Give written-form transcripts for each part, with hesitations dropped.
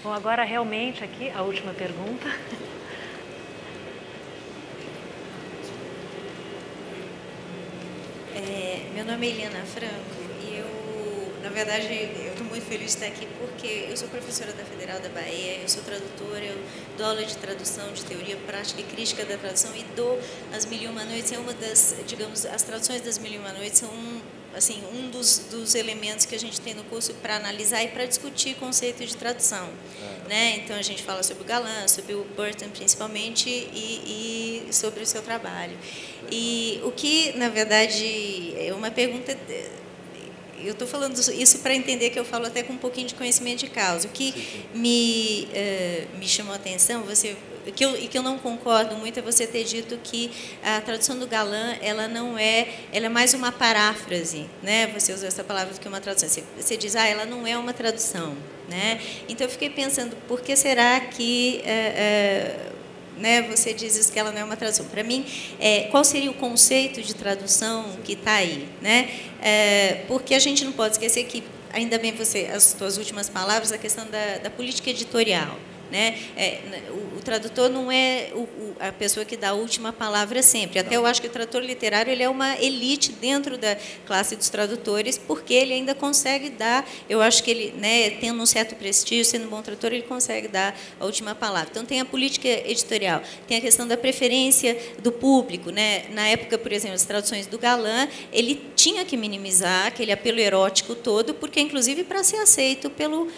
Bom, agora realmente aqui a última pergunta. Meu nome é Eliana Franco e na verdade, eu estou muito feliz de estar aqui porque eu sou professora da Federal da Bahia, eu sou tradutora, eu dou aula de tradução, de teoria prática e crítica da tradução e dou As Mil e Uma Noites. É uma das, digamos, as traduções das Mil e Uma Noites são um dos elementos que a gente tem no curso para analisar e para discutir conceito de tradução. Né? Então, a gente fala sobre o Galland, sobre o Burton, principalmente, e sobre o seu trabalho. E o que, na verdade, é uma pergunta... Eu estou falando isso para entender que eu falo até com um pouquinho de conhecimento de causa. O que me chamou a atenção, que eu não concordo muito, é você ter dito que a tradução do Galland, ela é mais uma paráfrase, né? Você usou essa palavra do que uma tradução. Você diz, ela não é uma tradução, né? Então eu fiquei pensando, por que será que né, você diz isso, que ela não é uma tradução? Para mim, qual seria o conceito de tradução que está aí, né? Porque a gente não pode esquecer que, ainda bem as suas últimas palavras, a questão da política editorial. Né? O tradutor não é a pessoa que dá a última palavra sempre. Até eu acho que o tradutor literário ele é uma elite dentro da classe dos tradutores, porque ele ainda consegue dar, eu acho que ele, né, tendo um certo prestígio, sendo um bom tradutor, ele consegue dar a última palavra. Então, tem a política editorial, tem a questão da preferência do público. Né? Na época, por exemplo, as traduções do Galland, ele tinha que minimizar aquele apelo erótico todo, porque, inclusive, para ser aceito pelo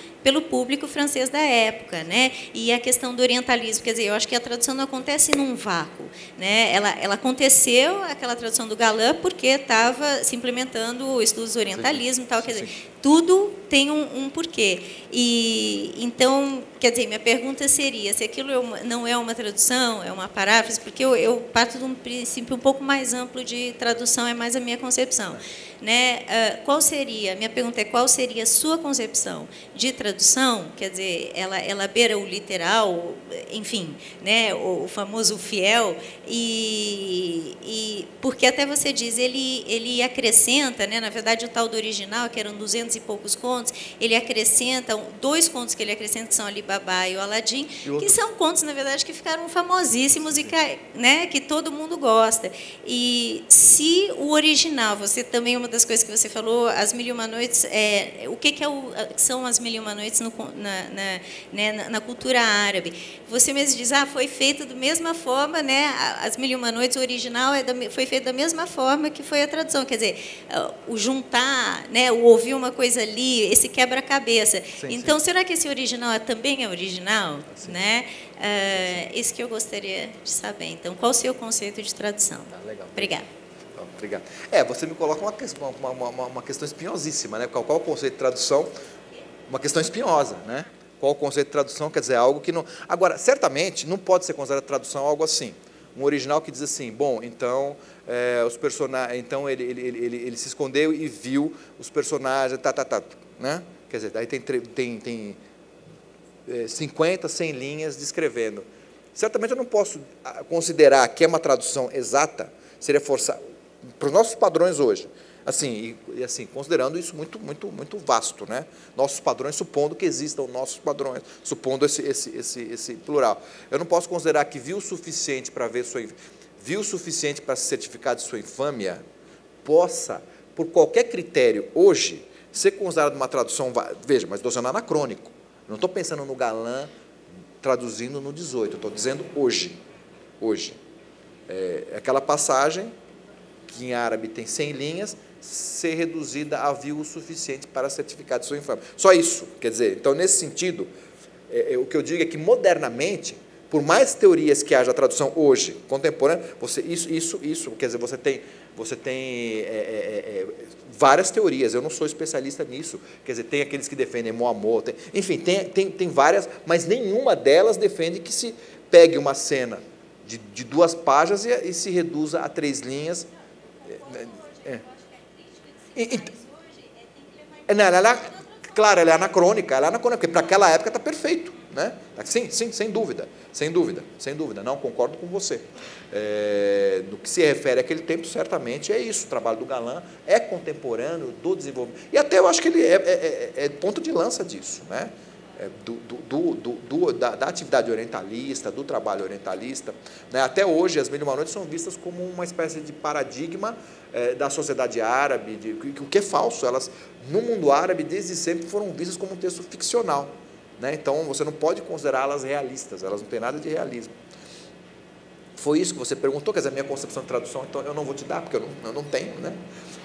público francês da época, né? E a questão do orientalismo, quer dizer, eu acho que a tradução não acontece num vácuo, né? Ela aconteceu, aquela tradução do Galland, porque estava se implementando estudos do orientalismo e tal, quer dizer, tudo tem um porquê. E então, quer dizer, minha pergunta seria se aquilo não é uma tradução, é uma paráfrase, porque eu parto de um princípio um pouco mais amplo de tradução, é mais a minha concepção. Né? Minha pergunta é, qual seria a sua concepção de tradução? Quer dizer, ela beira o literal, enfim, né? o famoso fiel, e porque até você diz, ele acrescenta, né? Na verdade, o tal do original, que eram 200 e poucos contos, ele acrescenta, 2 contos que ele acrescenta, que são Ali Babá e o Aladim, que são contos, na verdade, que ficaram famosíssimos e que todo mundo gosta. E se o original, você também, uma das coisas que você falou, As Mil e Uma Noites, o que são As Mil e Uma Noites na cultura árabe? Você mesmo diz, foi feito da mesma forma, né? As Mil e Uma Noites, o original foi feito da mesma forma que foi a tradução, quer dizer, o juntar, né? O ouvir uma coisa ali, esse quebra-cabeça. Então, será que esse original também é original? Né? Isso que eu gostaria de saber. Então, qual o seu conceito de tradução? Legal. Obrigada. Obrigado. Você me coloca uma questão espinhosíssima, né? Qual o conceito de tradução? Uma questão espinhosa, né? Qual o conceito de tradução? Quer dizer, algo que não... Agora, certamente, não pode ser considerado tradução algo assim. Um original que diz assim, bom, então, os personagens... Então, ele se escondeu e viu os personagens... né? Quer dizer, daí tem 50, 100 linhas descrevendo. Certamente, eu não posso considerar que é uma tradução exata, seria forçar... Para os nossos padrões hoje, assim, considerando isso muito vasto, né? Nossos padrões, supondo que existam nossos padrões, supondo esse plural. Eu não posso considerar que viu o suficiente para se certificar de sua infâmia, possa, por qualquer critério, hoje, ser considerado uma tradução, veja, mas estou sendo anacrônico. Não estou pensando no Galland traduzindo no 18, estou dizendo hoje. Aquela passagem que em árabe tem 100 linhas, ser reduzida a viu o suficiente para certificar de sua infâmia. Só isso, quer dizer, então, nesse sentido, o que eu digo é que, modernamente, por mais teorias que haja a tradução hoje, contemporânea, isso, quer dizer, você tem várias teorias, eu não sou especialista nisso, quer dizer, tem aqueles que defendem Moamô, enfim, tem várias, mas nenhuma delas defende que se pegue uma cena de 2 páginas e se reduza a 3 linhas. Claro, ela é anacrônica, porque para aquela época está perfeito, né? Sim, sem dúvida, não, concordo com você. No que se refere àquele tempo, certamente é isso, o trabalho do Galland é contemporâneo do desenvolvimento, e até eu acho que ele é ponto de lança disso, né? da atividade orientalista, do trabalho orientalista. Né? Até hoje, as Mil e Uma Noites são vistas como uma espécie de paradigma da sociedade árabe, o que é falso. Elas, no mundo árabe, desde sempre foram vistas como um texto ficcional. Né? Então, você não pode considerá-las realistas, elas não têm nada de realismo. Foi isso que você perguntou, quer dizer, a minha concepção de tradução, então eu não vou te dar, porque eu não tenho. Né?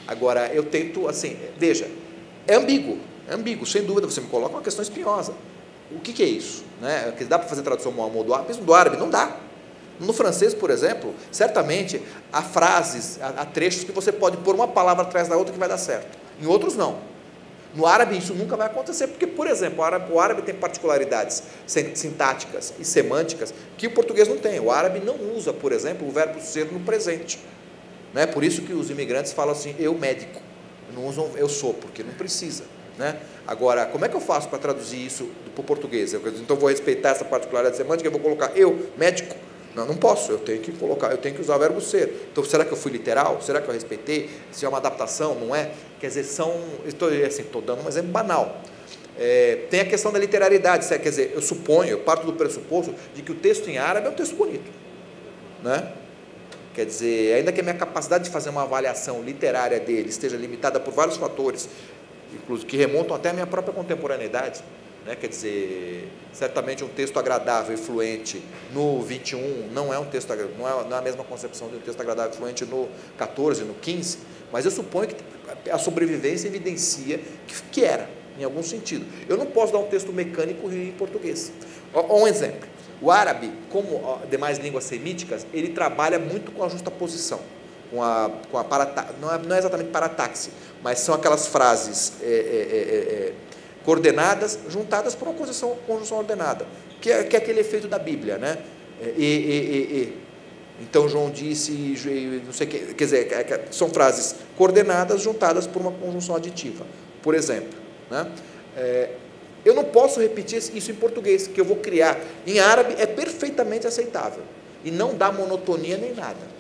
Agora, eu tento, assim, veja, é ambíguo, sem dúvida, você me coloca uma questão espinhosa. O que é isso? Né? Dá para fazer tradução do árabe? Mesmo do árabe, não dá. No francês, por exemplo, certamente há frases, há trechos que você pode pôr uma palavra atrás da outra que vai dar certo. Em outros, não. No árabe, isso nunca vai acontecer, porque, por exemplo, o árabe tem particularidades sintáticas e semânticas que o português não tem. O árabe não usa, por exemplo, o verbo ser no presente. Né? Por isso que os imigrantes falam assim, eu médico. Não usam eu sou, porque não precisa. Né? Agora, como é que eu faço para traduzir isso para o português? Então, vou respeitar essa particularidade semântica, eu vou colocar eu, médico? Não posso, eu tenho que usar o verbo ser. Então, será que eu fui literal? Será que eu respeitei? Se é uma adaptação, não é? Quer dizer, estou dando um exemplo banal. Tem a questão da literariedade, quer dizer, eu parto do pressuposto de que o texto em árabe é um texto bonito. Né? Quer dizer, ainda que a minha capacidade de fazer uma avaliação literária dele esteja limitada por vários fatores, inclusive que remontam até a minha própria contemporaneidade, né? Quer dizer, certamente um texto agradável e fluente no 21 não é um texto, não é a mesma concepção de um texto agradável e fluente no 14, no 15, mas eu suponho que a sobrevivência evidencia que era, em algum sentido. Eu não posso dar um texto mecânico em português. Um exemplo. O árabe, como demais línguas semíticas, ele trabalha muito com a justaposição, não é exatamente parataxe, mas são aquelas frases coordenadas, juntadas por uma conjunção ordenada, que é aquele efeito da Bíblia, né? Então, João disse, não sei o que, quer dizer, são frases coordenadas, juntadas por uma conjunção aditiva, por exemplo. Né? Eu não posso repetir isso em português, que eu vou criar. Em árabe é perfeitamente aceitável, e não dá monotonia nem nada.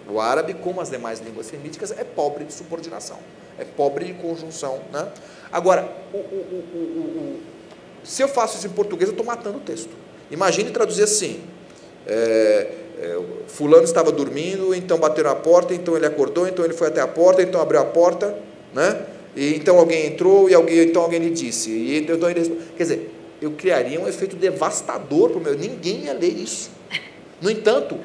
O árabe, como as demais línguas semíticas, é pobre de subordinação, é pobre de conjunção. Né? Agora, se eu faço isso em português, eu estou matando o texto. Imagine traduzir assim, fulano estava dormindo, então bateram a porta, então ele acordou, então ele foi até a porta, então abriu a porta, né? E então alguém entrou, então alguém lhe disse. Quer dizer, eu criaria um efeito devastador para o meu... Ninguém ia ler isso. No entanto,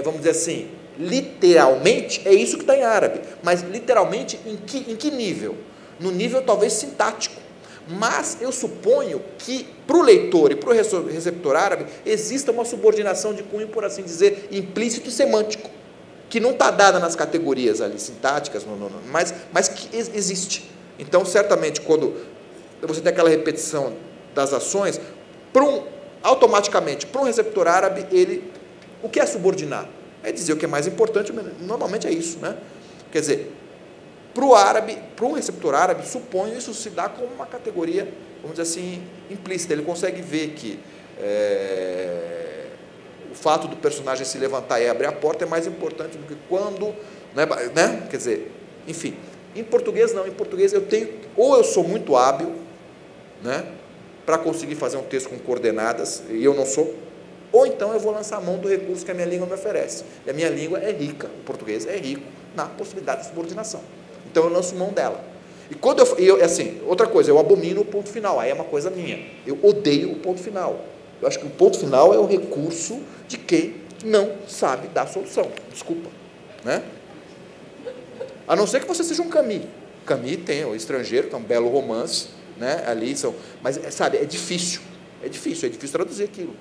vamos dizer assim, literalmente, é isso que está em árabe. Mas, literalmente, em que nível? No nível, talvez, sintático. Mas eu suponho que, para o leitor e para o receptor árabe, exista uma subordinação de cunho, por assim dizer, implícito e semântico, que não está dada nas categorias ali sintáticas, mas que existe. Então, certamente, quando você tem aquela repetição das ações, automaticamente, para um receptor árabe, o que é subordinar? É dizer o que é mais importante, normalmente é isso. Né? Quer dizer, para um receptor árabe, suponho isso se dá como uma categoria, vamos dizer assim, implícita. Ele consegue ver que o fato do personagem se levantar e abrir a porta é mais importante do que quando... Né? Quer dizer, enfim. Em português, não. Em português, eu sou muito hábil, né, para conseguir fazer um texto com coordenadas, e eu não sou, ou então eu vou lançar a mão do recurso que a minha língua me oferece. E a minha língua é rica, o português é rico na possibilidade de subordinação. Então, eu lanço mão dela. E assim, outra coisa, eu abomino o ponto final, aí é uma coisa minha. Eu odeio o ponto final. Eu acho que o ponto final é o recurso de quem não sabe dar solução. Desculpa. Né? A não ser que você seja um Camus. Camus tem O Estrangeiro, que é um belo romance, né? Ali mas, sabe, é difícil traduzir aquilo.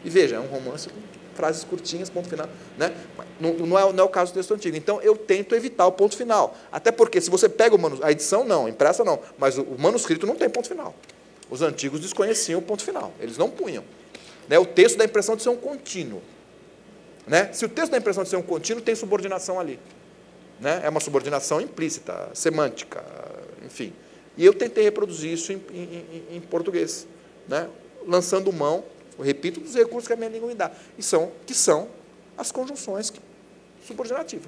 E veja, é um romance com frases curtinhas, ponto final. Né? Não é o caso do texto antigo. Então, eu tento evitar o ponto final. Até porque, se você pega a edição não, a impressa não, mas o manuscrito não tem ponto final. Os antigos desconheciam o ponto final, eles não punham. Né? O texto dá a impressão de ser um contínuo. Né? Se o texto dá a impressão de ser um contínuo, tem subordinação ali. Né? É uma subordinação implícita, semântica, enfim. E eu tentei reproduzir isso em português, né? Lançando mão, eu repito, dos recursos que a minha língua me dá, que são as conjunções subordinativas.